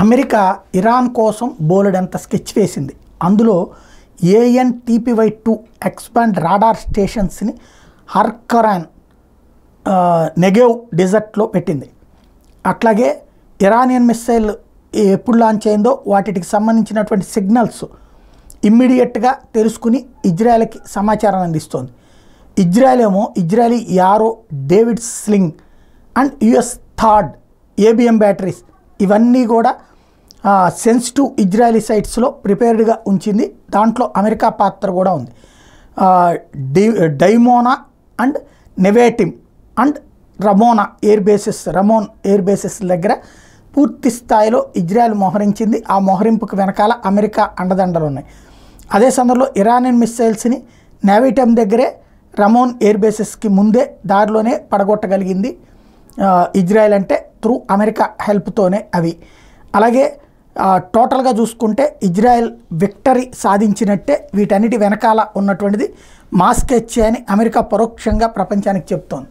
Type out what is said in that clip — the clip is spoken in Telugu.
అమెరికా ఇరాన్ కోసం బోలెడంత స్కెచ్ వేసింది. అందులో AN/TPY-2 ఎక్స్పాండ్ రాడార్ స్టేషన్స్ని హర్కరాన్ నెగేవ్ డెజర్ట్లో పెట్టింది. అట్లాగే ఇరానియన్ మిస్సైల్ ఎప్పుడు లాంచ్ అయిందో వాటికి సంబంధించినటువంటి సిగ్నల్స్ ఇమ్మీడియట్గా తెలుసుకుని ఇజ్రాయెల్కి సమాచారం అందిస్తోంది. Israeli arrow, David sling and US third ABM batteries ఇవన్నీ కూడా సెన్సిటివ్ ఇజ్రాయలీ సైట్స్లో ప్రిపేర్డ్గా ఉంచింది. దాంట్లో అమెరికా పాత్ర కూడా ఉంది. డైమోనా అండ్ నెవేటిమ్ అండ్ రమోన్ ఎయిర్ బేసెస్ దగ్గర పూర్తి స్థాయిలో ఇజ్రాయెల్ మోహరించింది. ఆ మోహరింపుకు వెనకాల అమెరికా అండదండలు ఉన్నాయి. అదే సందర్భంలో ఇరానియన్ మిస్సైల్స్ని నెవేటిమ్ దగ్గరే రమోన్ ఎయిర్ బేసెస్కి ముందే దారిలోనే పడగొట్టగలిగింది ఇజ్రాయెల్. అంటే త్రూ అమెరికా హెల్ప్తోనే అవి. అలాగే టోటల్గా చూసుకుంటే ఇజ్రాయెల్ విక్టరీ సాధించినట్టే. వీటన్నిటి వెనకాల ఉన్నటువంటిది మాస్కెచ్చే అని అమెరికా పరోక్షంగా ప్రపంచానికి చెప్తోంది.